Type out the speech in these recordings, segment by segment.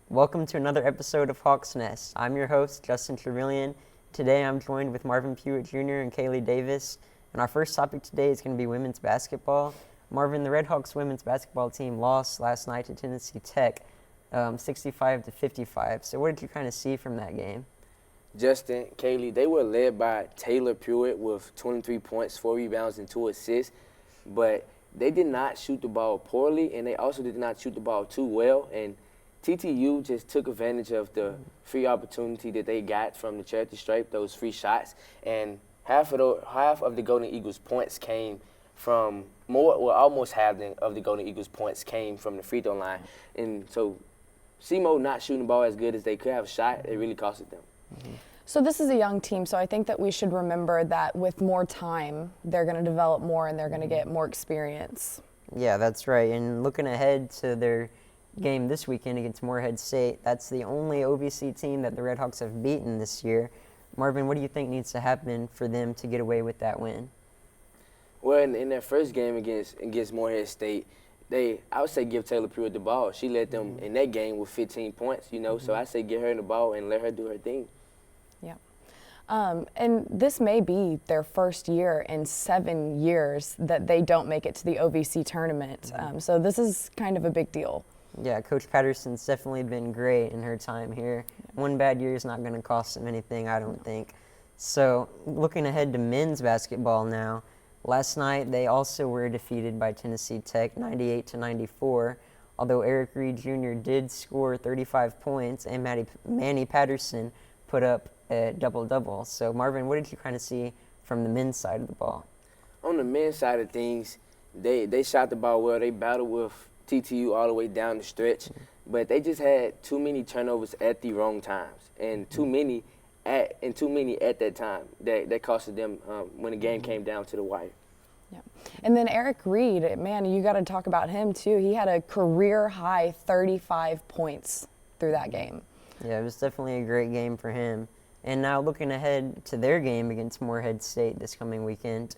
Welcome to another episode of Hawks Nest. I'm your host, Justin Trevelyan. Today I'm joined with Marvin Pewitt Jr. and Kaylie Davis. And our first topic today is going to be women's basketball. Marvin, the Redhawks women's basketball team lost last night to Tennessee Tech, 65-55. So what did you kind of see from that game? Justin, Kaylie, they were led by Taylor Pewitt with 23 points, 4 rebounds, and 2 assists. But they did not shoot the ball poorly, and they also did not shoot the ball too well. And TTU just took advantage of the free opportunity that they got from the charity stripe, those free shots. And half of the Golden Eagles' points came from almost half of the Golden Eagles' points came from the free throw line. And so SEMO not shooting the ball as good as they could have shot, it really costed them. Mm-hmm. So this is a young team, so I think that we should remember that with more time, they're going to develop more and they're going to get more experience. Yeah, that's right. And looking ahead to their game this weekend against Morehead State, that's the only OVC team that the Redhawks have beaten this year. Marvin, what do you think needs to happen for them to get away with that win? Well, in their first game against Morehead State, I would say give Taylor Pewitt the ball. She led them in that game with 15 points, so I say give her the ball and let her do her thing. Yeah. And this may be their first year in 7 years that they don't make it to the OVC tournament. So this is kind of a big deal. Yeah, Coach Patterson's definitely been great in her time here. One bad year is not going to cost them anything, I don't think. So looking ahead to men's basketball now, last night they also were defeated by Tennessee Tech 98-94, although Eric Reed Jr. did score 35 points and Manny Patterson put up a double-double. So Marvin, what did you kind of see from the men's side of the ball? On the men's side of things, they shot the ball well. They battled with TTU all the way down the stretch, but they just had too many turnovers at the wrong times, and too many at that time that costed them when the game came down to the wire. Yeah. And then Eric Reed, man, you got to talk about him too. He had a career-high 35 points through that game. Yeah, it was definitely a great game for him. And now looking ahead to their game against Morehead State this coming weekend,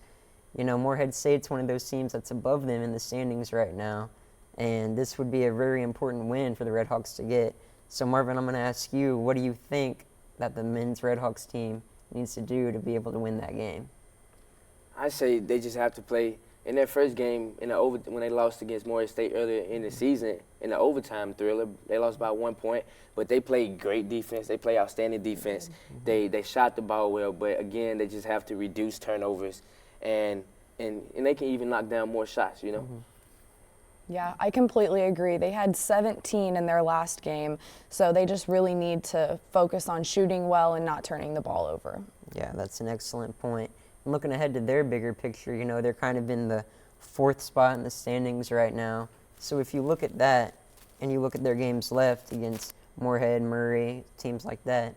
Morehead State's one of those teams that's above them in the standings right now. And this would be a very important win for the Redhawks to get. So, Marvin, I'm going to ask you, what do you think that the men's Redhawks team needs to do to be able to win that game? I say they just have to play. In their first game, when they lost against Morehead State earlier in the season, in the overtime thriller, they lost by 1 point. But they played great defense. They played outstanding defense. They shot the ball well. But, again, they just have to reduce turnovers. And they can even knock down more shots, Yeah, I completely agree. They had 17 in their last game, so they just really need to focus on shooting well and not turning the ball over. Yeah, that's an excellent point. And looking ahead to their bigger picture, they're kind of in the 4th spot in the standings right now. So if you look at that and you look at their games left against Morehead, Murray, teams like that,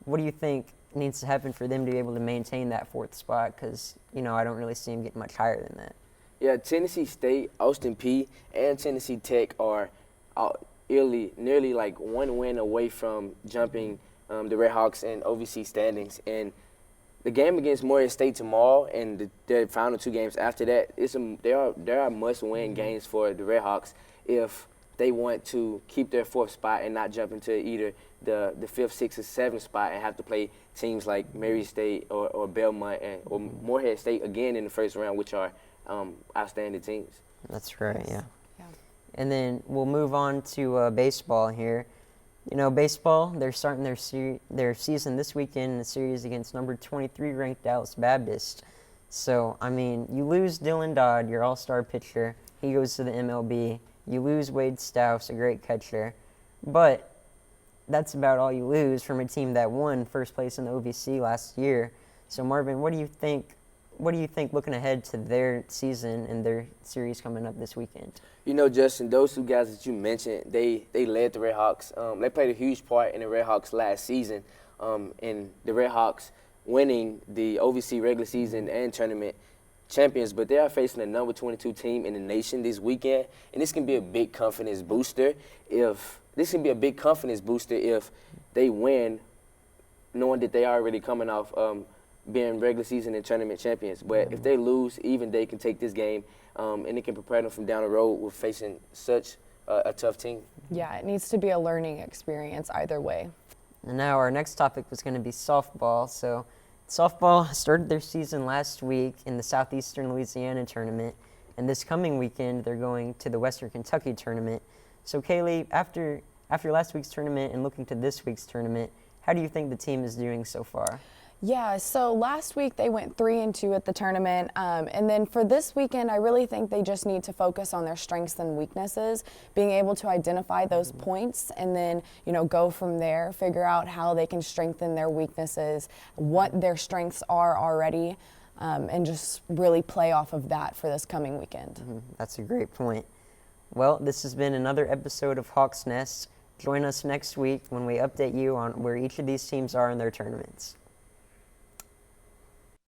what do you think needs to happen for them to be able to maintain that 4th spot? Because, I don't really see them getting much higher than that. Yeah, Tennessee State, Austin Peay, and Tennessee Tech are nearly like one win away from jumping the Redhawks in OVC standings. And the game against Morehead State tomorrow and their final 2 games after that, there are must-win games for the Redhawks if they want to keep their 4th spot and not jump into either the 5th, 6th, or 7th spot and have to play teams like Mary State or Belmont or Morehead State again in the first round, which are outstanding teams. That's right, yeah. Yeah. And then we'll move on to baseball here. Baseball, they're starting their season this weekend in a series against number 23 ranked Dallas Baptist. So, you lose Dylan Dodd, your all-star pitcher. He goes to the MLB. You lose Wade Stouse, a great catcher. But that's about all you lose from a team that won first place in the OVC last year. So, Marvin, what do you think looking ahead to their season and their series coming up this weekend? Justin, those 2 guys that you mentioned, they led the Redhawks. They played a huge part in the Redhawks last season, in the Redhawks winning the OVC regular season and tournament champions. But they are facing the number 22 team in the nation this weekend, and this can be a big confidence booster if they win, knowing that they are already coming off being regular season and tournament champions. But if they lose, even they can take this game and it can prepare them from down the road with facing such a tough team. Yeah, it needs to be a learning experience either way. And now our next topic was going to be softball. So softball started their season last week in the Southeastern Louisiana tournament, and this coming weekend they're going to the Western Kentucky tournament. So Kaylie, after last week's tournament and looking to this week's tournament, how do you think the team is doing so far? Yeah, so last week they went 3-2 at the tournament, and then for this weekend, I really think they just need to focus on their strengths and weaknesses, being able to identify those points, and then go from there, figure out how they can strengthen their weaknesses, what their strengths are already, and just really play off of that for this coming weekend. That's a great point. Well, this has been another episode of Hawks Nest. Join us next week when we update you on where each of these teams are in their tournaments.